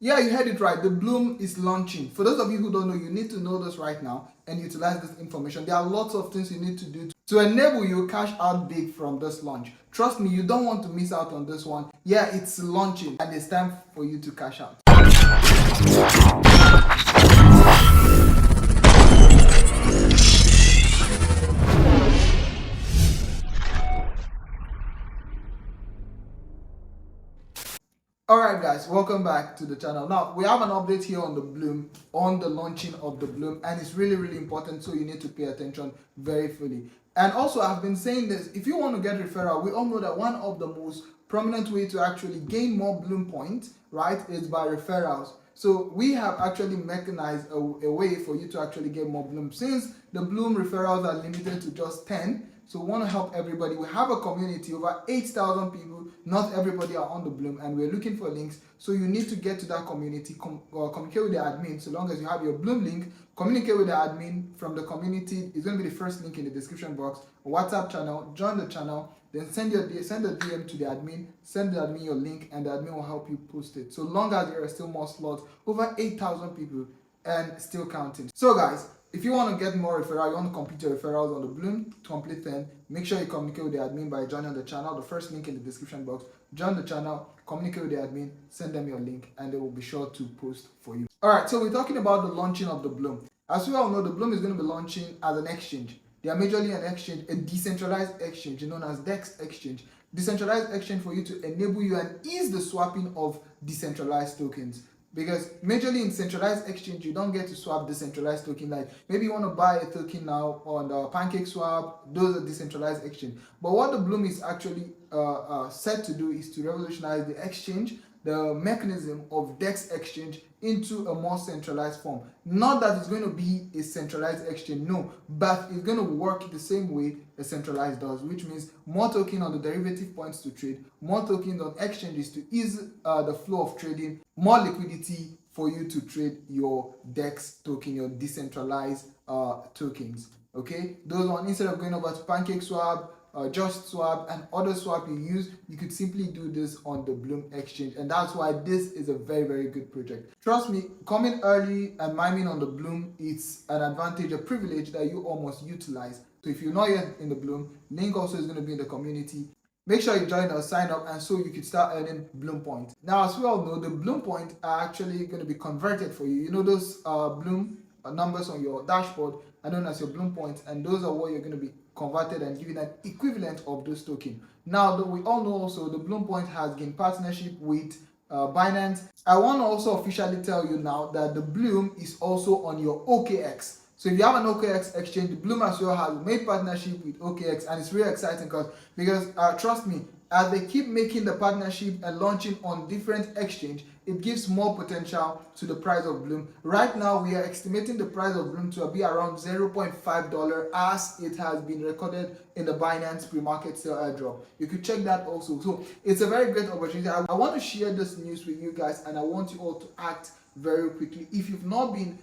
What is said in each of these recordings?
Yeah, you heard it right. The Bloom is launching. For those of you who don't know, you need to know this right now and utilize this information. There are lots of things you need to do to enable you cash out big from this launch. Trust me, you don't want to miss out on this one. Yeah, it's launching and it's time for you to cash out. Alright guys, welcome back to the channel. Now, we have an update here on the Bloom, on the launching of the Bloom, and it's really important, so you need to pay attention very fully. And also, I've been saying this, if you want to get referral, we all know that one of the most prominent way to actually gain more Bloom points, right, is by referrals. So we have actually mechanized a way for you to actually get more Bloom. Since the Bloom referrals are limited to just 10, so we want to help everybody. We have a community, over 8,000 people. Not everybody are on the Bloom, and we're looking for links. So you need to get to that community, communicate with the admin. So long as you have your Bloom link, communicate with the admin from the community. It's going to be the first link in the description box. A WhatsApp channel, join the channel, then send a DM to the admin, send the admin your link, and the admin will help you post it. So long as there are still more slots, over 8,000 people, and still counting. So guys, if you want to get more referral, you want to complete your referrals on the Bloom, complete them, make sure you communicate with the admin by joining the channel. The first link in the description box. Join the channel, communicate with the admin, send them your link, and they will be sure to post for you. Alright, so we're talking about the launching of the Bloom. As we all know, the Bloom is going to be launching as an exchange. They are majorly an exchange, a decentralized exchange known as DEX exchange. Decentralized exchange for you to enable you and ease the swapping of decentralized tokens. Because majorly in centralized exchange, you don't get to swap decentralized token. Like maybe you want to buy a token now on the Pancake Swap, those are decentralized exchange. But what the Bloom is actually set to do is to revolutionize the exchange, the mechanism of DEX exchange into a more centralized form. Not that it's going to be a centralized exchange, no, but it's going to work the same way a centralized does, which means more token on the derivative points to trade, more tokens on exchanges to ease the flow of trading, more liquidity for you to trade your DEX token, your decentralized tokens. Okay, those ones, instead of going over to Pancake Swap, Just Swap, and other swap you use, you could simply do this on the Bloom exchange, and that's why this is a very good project. Trust me, coming early and miming on the Bloom, it's an advantage, a privilege that you almost utilize. So if you're not yet in the Bloom, link also is going to be in the community. Make sure you join or sign up, and so you can start earning Bloom points. Now, as we all know, the Bloom points are actually going to be converted for you. You know those Bloom numbers on your dashboard are known as your Bloom points, and those are what you're going to be converted and given an equivalent of those tokens. Now, we all know also the Bloom point has gained partnership with Binance. I want to also officially tell you now that the Bloom is also on your OKX. So if you have an OKX exchange, the Bloom as well has made partnership with OKX, and it's really exciting because trust me, as they keep making the partnership and launching on different exchange, it gives more potential to the price of Bloom. Right now, we are estimating the price of Bloom to be around $0.5 as it has been recorded in the Binance pre-market sale airdrop. You could check that also. So it's a very great opportunity. I want to share this news with you guys, and I want you all to act very quickly. If you've not been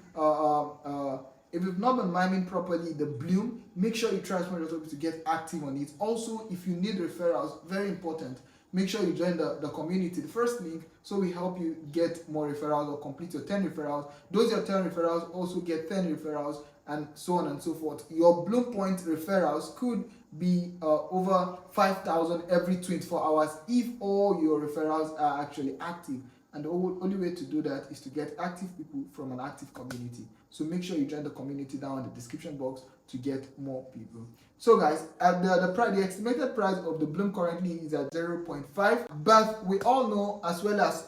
miming properly the Bloom, make sure you try as much as possible to get active on it. Also, if you need referrals, very important, make sure you join the community, the first link, so we help you get more referrals or complete your 10 referrals. Those your 10 referrals also get 10 referrals, and so on and so forth. Your Bloom point referrals could be over 5,000 every 24 hours if all your referrals are actually active. And the only way to do that is to get active people from an active community. So make sure you join the community down in the description box to get more people. So guys, at the estimated price of the Bloom currently is at 0.5, but we all know, as well as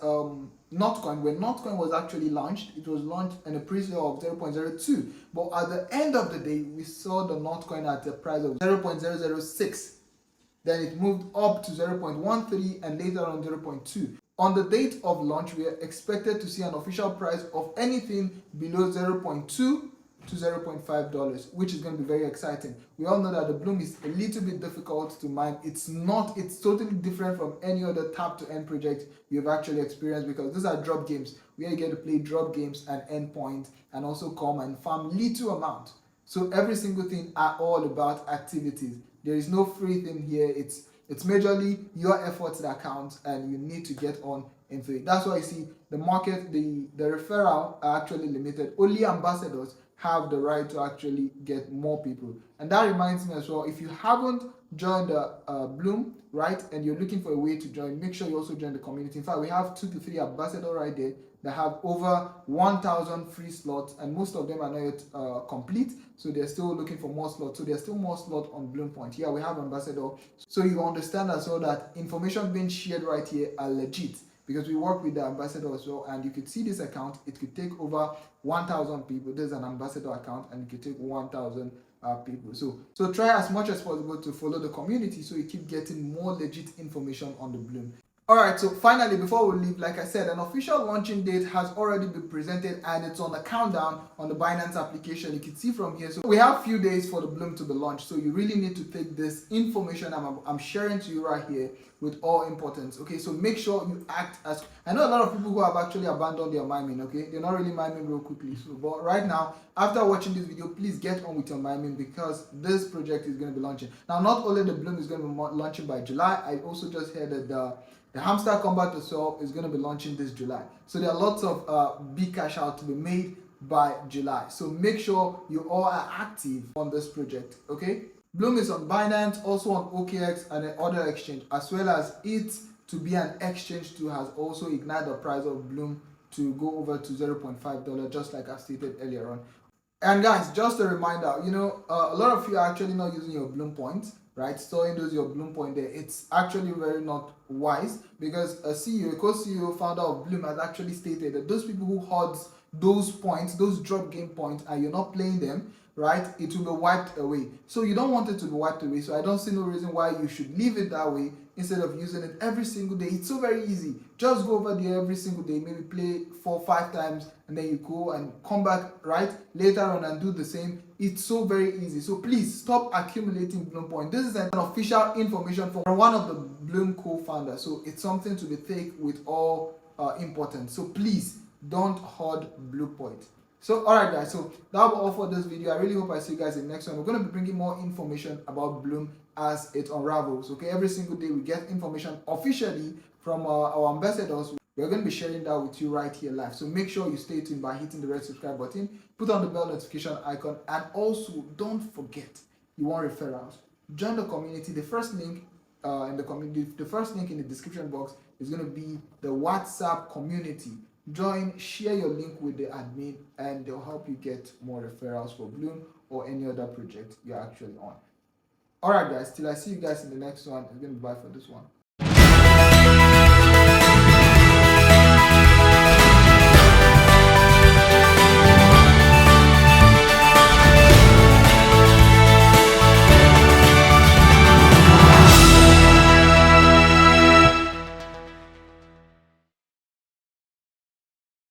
Notcoin, when Notcoin was actually launched, it was launched in a pre-sale of 0.02, but at the end of the day, we saw the Notcoin at a price of 0.006. Then it moved up to 0.13 and later on 0.2. On the date of launch, we are expected to see an official price of anything below 0.2 to $0.5, which is going to be very exciting. We all know that the Bloom is a little bit difficult to mine. It's totally different from any other tap to earn project you've actually experienced, because these are drop games where you get to play drop games and end point and also come and farm little amount. So every single thing are all about activities. There is no free thing here. It's majorly your efforts that count, and you need to get on into it. That's why you see the market, the referral are actually limited. Only ambassadors have the right to actually get more people. And that reminds me as well, if you haven't joined the Bloom, right, and you're looking for a way to join, make sure you also join the community. In fact, we have 2 to 3 ambassadors right there that have over 1,000 free slots, and most of them are not yet complete, so they're still looking for more slots. So there's still more slots on Bloom Point. Yeah, we have ambassador, so you understand as well that information being shared right here are legit, because we work with the ambassador as well. And you could see this account, it could take over 1,000 people. There's an ambassador account, and it could take 1,000 people. So try as much as possible to follow the community, so you keep getting more legit information on the Bloom. Alright, so finally, before we leave, like I said, an official launching date has already been presented, and it's on the countdown on the Binance application. You can see from here. So we have few days for the Bloom to be launched. So you really need to take this information I'm sharing to you right here with all importance. Okay, so make sure you act as... I know a lot of people who have actually abandoned their miming, okay? They're not really miming real quickly. So, but right now, after watching this video, please get on with your miming, because this project is going to be launching. Now, not only the Bloom is going to be launching by July, I also just heard that the Hamster Kombat as well is going to be launching this July. So there are lots of big cash out to be made by July. So make sure you all are active on this project, okay? Bloom is on Binance, also on OKX and other exchange, as well as it to be an exchange too has also ignited the price of Bloom to go over to $0.5, just like I stated earlier on. And guys, just a reminder, you know, a lot of you are actually not using your Bloom points, right? Storing those your Bloom point there. It's actually very not wise, because a CEO, a co-CEO, founder of Bloom, has actually stated that those people who hoard those points, those drop game points, and you're not playing them, right, it will be wiped away. So you don't want it to be wiped away. So I don't see no reason why you should leave it that way instead of using it every single day. It's so very easy. Just go over there every single day, maybe play 4 or 5 times, and then you go and come back right later on and do the same. It's so very easy. So please stop accumulating Bloom points. This is an official information from one of the Bloom co-founders. So it's something to be taken with all importance. So please don't hoard Bloom points. So alright guys, so that will be all for this video. I really hope I see you guys in the next one. We're going to be bringing more information about Bloom as it unravels. Okay, every single day we get information officially from our ambassadors. We're going to be sharing that with you right here live. So make sure you stay tuned by hitting the red subscribe button, put on the bell notification icon, and also don't forget, you want referrals, join the community. The first link in the community, the first link in the description box is going to be the WhatsApp community. Join, share your link with the admin, and they'll help you get more referrals for Bloom or any other project you're actually on. Alright guys, till I see you guys in the next one. It's going to be bye for this one.